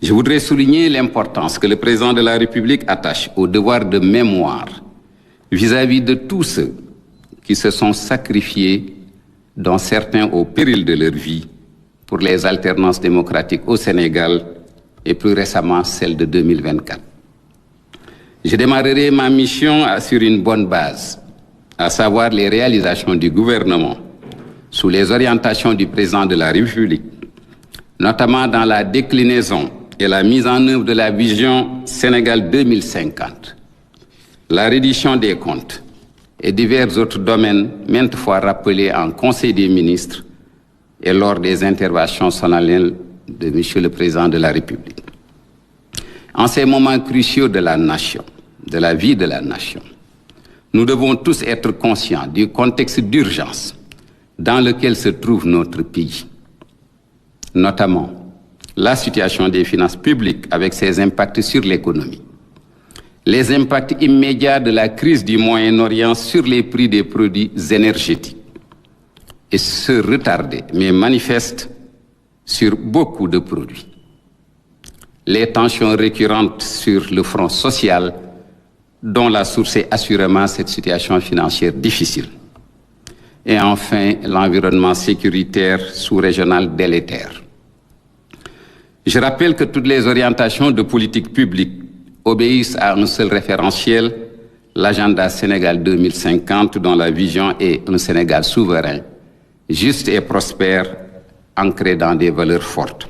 Je voudrais souligner l'importance que le président de la République attache au devoir de mémoire vis-à-vis de tous ceux qui se sont sacrifiés, dont certains au péril de leur vie, pour les alternances démocratiques au Sénégal et plus récemment celle de 2024. Je démarrerai ma mission sur une bonne base, à savoir les réalisations du gouvernement sous les orientations du président de la République, notamment dans la déclinaison et la mise en œuvre de la vision Sénégal 2050, la reddition des comptes et divers autres domaines maintes fois rappelés en Conseil des ministres et lors des interventions solennelles de M. le Président de la République. En ces moments cruciaux de la nation, de la vie de la nation, nous devons tous être conscients du contexte d'urgence dans lequel se trouve notre pays, notamment la situation des finances publiques avec ses impacts sur l'économie, les impacts immédiats de la crise du Moyen-Orient sur les prix des produits énergétiques et ce retardé, mais manifeste, sur beaucoup de produits, les tensions récurrentes sur le front social dont la source est assurément cette situation financière difficile, et enfin l'environnement sécuritaire sous-régional délétère. Je rappelle que toutes les orientations de politique publique obéissent à un seul référentiel, l'agenda Sénégal 2050, dont la vision est un Sénégal souverain, juste et prospère, ancré dans des valeurs fortes.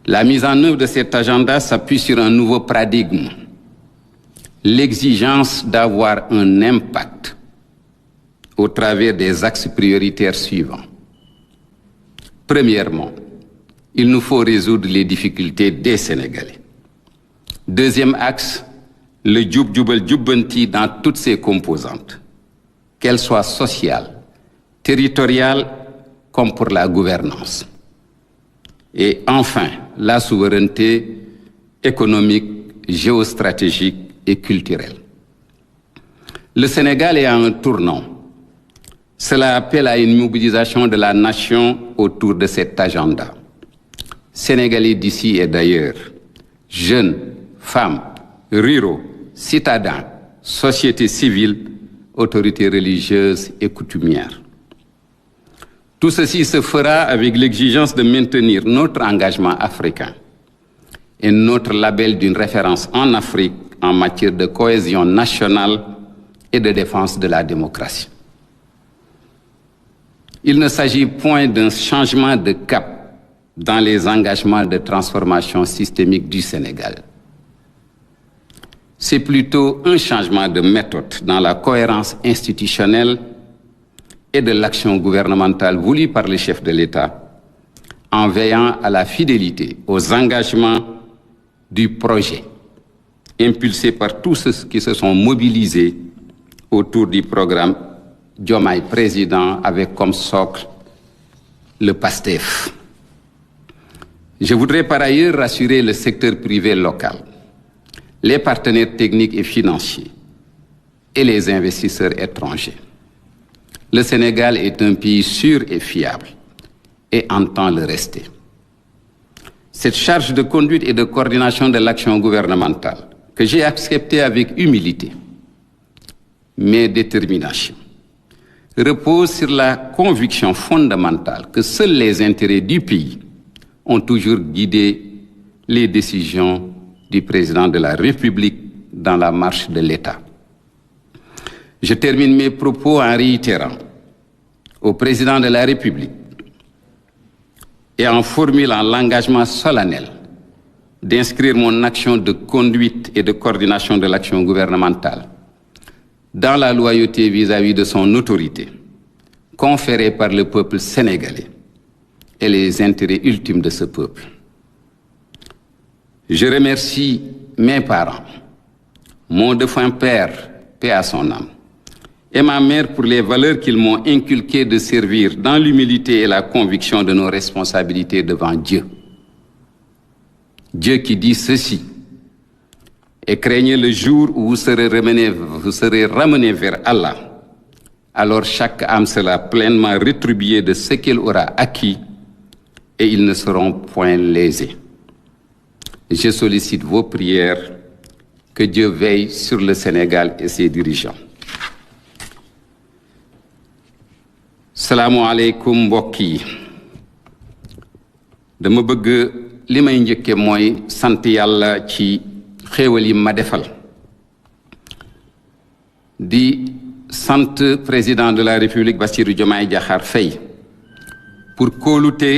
La mise en œuvre de cet agenda s'appuie sur un nouveau paradigme, l'exigence d'avoir un impact au travers des axes prioritaires suivants. Premièrement, il nous faut résoudre les difficultés des Sénégalais. Deuxième axe, le djoub djoubal djoubanti dans toutes ses composantes, qu'elles soient sociales, territoriales, comme pour la gouvernance. Et enfin, la souveraineté économique, géostratégique et culturelle. Le Sénégal est à un tournant. Cela appelle à une mobilisation de la nation autour de cet agenda. Sénégalais d'ici et d'ailleurs, jeunes, femmes, ruraux, citadins, société civile, autorités religieuses et coutumières. Tout ceci se fera avec l'exigence de maintenir notre engagement africain et notre label d'une référence en Afrique en matière de cohésion nationale et de défense de la démocratie. Il ne s'agit point d'un changement de cap dans les engagements de transformation systémique du Sénégal. C'est plutôt un changement de méthode dans la cohérence institutionnelle et de l'action gouvernementale voulue par le chef de l'État, en veillant à la fidélité aux engagements du projet, impulsé par tous ceux qui se sont mobilisés autour du programme Diomaye Président avec comme socle le PASTEF. Je voudrais par ailleurs rassurer le secteur privé local, les partenaires techniques et financiers et les investisseurs étrangers. Le Sénégal est un pays sûr et fiable et entend le rester. Cette charge de conduite et de coordination de l'action gouvernementale que j'ai acceptée avec humilité, mais détermination, repose sur la conviction fondamentale que seuls les intérêts du pays ont toujours guidé les décisions du président de la République dans la marche de l'État. Je termine mes propos en réitérant au président de la République et en formulant l'engagement solennel d'inscrire mon action de conduite et de coordination de l'action gouvernementale dans la loyauté vis-à-vis de son autorité, conférée par le peuple sénégalais et les intérêts ultimes de ce peuple. Je remercie mes parents, mon défunt père, paix à son âme, et ma mère pour les valeurs qu'ils m'ont inculquées de servir dans l'humilité et la conviction de nos responsabilités devant Dieu. Dieu qui dit ceci: et craignez le jour où vous serez ramenés vers Allah. Alors chaque âme sera pleinement rétribuée de ce qu'elle aura acquis et ils ne seront point lésés. je sollicite vos prières. Que Dieu veille sur le Sénégal et ses dirigeants. Salaamu aleykum mbokk yi. Dama bëgg li may njëkke mooy sant Yàlla ci xéewal yi ma defal. Di sant président de la République Bassirou Diomaye Diakhar Faye pour kóolute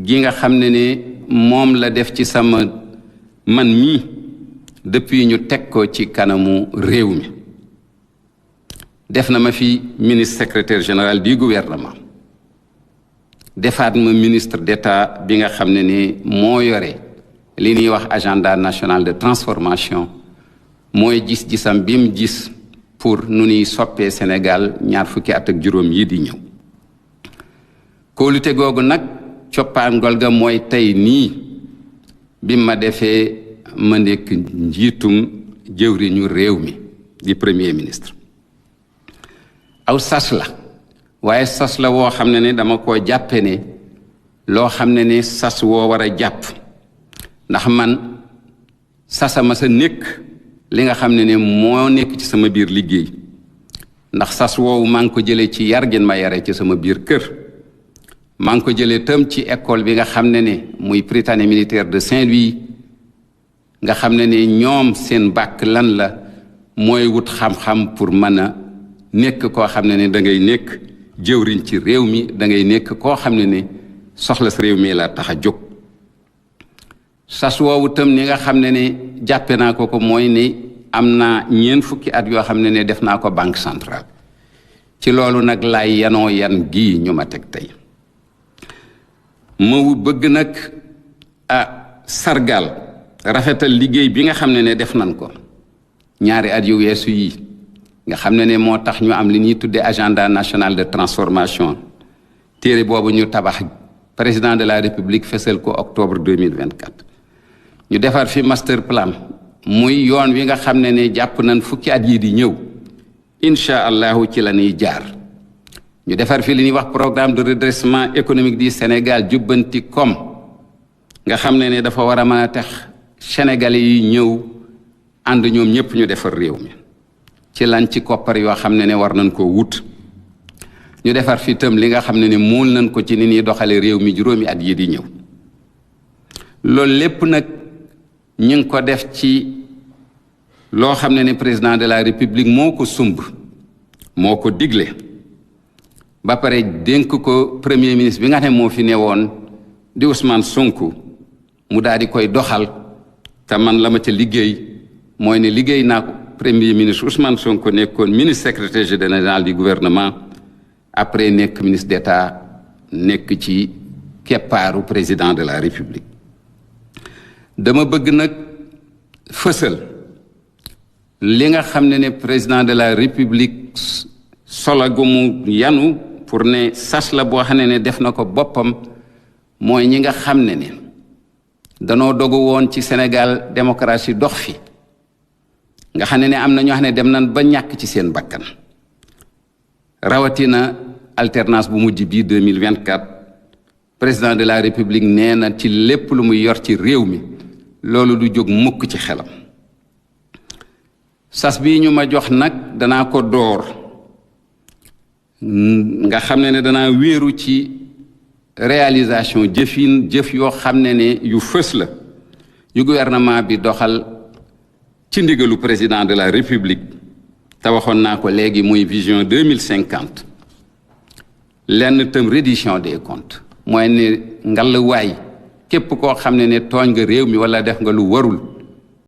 gi nga xam ne moom la def ci sama man mii depuis ñu teg ko ci kanamu réew mi. Def na ma fi ministre secrétaire général du gouvernement. Defaat ma ministre d'État bi nga xam ne moo yore li ñuy wax agenda national de transformation mooy gis-gisam bi mu gis pour nu ñuy soppee Sénégal ñaar fukki at ak juróom yi di ñëw. Kóolute googu nag coppaangol ga mooy tey nii bi ma defee ma nekk njiitum jëwriñu réew mi di premier ministre. Aw sas la waaye sas la woo xam ne dama koo jàppe ne loo xam ne sas woo war a jàpp ndax man sasama sa nekk li nga xam ne moo nekk ci sama biir liggéey ndax sas woowu maa ngi ko jëlee ci yar gin ma yare ci sama biir kër maa ngi ko jëlee tam ci école bi nga xam ne muy Prytanée militaire de Saint-Louis nga xam ne ñoom seen bàkk lan la mooy wut xam-xam pour mën a nekk koo xam ne da ngay nekk jëwriñ ci réew mi da ngay nekk koo xam ne soxla sa réew mi la tax a jóg. sas woowu tam ni nga xam ne jàppe naa ko mooy ne am naa ñeent fukki at yoo xam ne def naa ko banque centrale ci loolu nag laay yanoo yan gii ñu ma teg tey. ma bëgg nag sargal rafetal liggéey bi nga xam ne def nañ ko ñaari at yu weesu yi nga xam ne moo tax ñu am li ñuy tuddee agenda national de transformation téere boobu ñu tabax président de la république fesal ko octobre 2024 ñu defar fi master plan muy yoon wi nga xam ne jàpp nañ fukki at yi di ñëw incha allahu ci la ñuy jaar ñu defar fi li ñuy wax programme de redressement économique du Sénégal jubbanti kom nga xam ne dafa war a mën a tax sénégalais yi ñëw ànd ñoom ñëpp ñu defar réew mi ci lan ci koppar yoo xam ne war nañ koo wut ñu defar fi itam li nga xam ne mool nañ ko ci ni ñuy doxale réew mi juróomi at yi di ñëw loolu lépp nag ñu ngi ko def ci loo xam ne président de la république moo ko sumb moo ko digle ba pare dénk ko premier ministre bi nga xam ne moo fi newoon di Ousmane Sonko mu daal di koy doxal te man la ma ca liggéey mooy ne liggéey naa ko premier ministre Ousmane Sonko nekkoon ministre secrétaire général du gouvernement après nekk ministre d'État nekk ci keppaaru président de la république. dama bëgg nag fësal li nga xam ne président de la république solo gu mu yanu pour ne sas la boo xam ne def na ko boppam mooy ñi nga xam ne danoo dogu woon ci Sénégal démocratie dox fi nga xam ne am na ñoo xam ne dem nañ ba ñàkk ci seen bakkan rawatina alternance bu mujj bii 2024 président de la république nee na ci lépp lu muy yor ci réew mi loolu du jóg mukk ci xelam. sas bii ñu ma jox nag danaa ko door nga xam ne danaa wéeru ci réalisation jëf yoo xam ne yu fës la yu gouvernement bi doxal ci ndigalu président de la république te waxoon naa ko léegi muy vision 2050 lenn tam reddition des comptes mooy ne ngalawaay képp koo xam ne tooñ nga réew mi wala def nga lu warul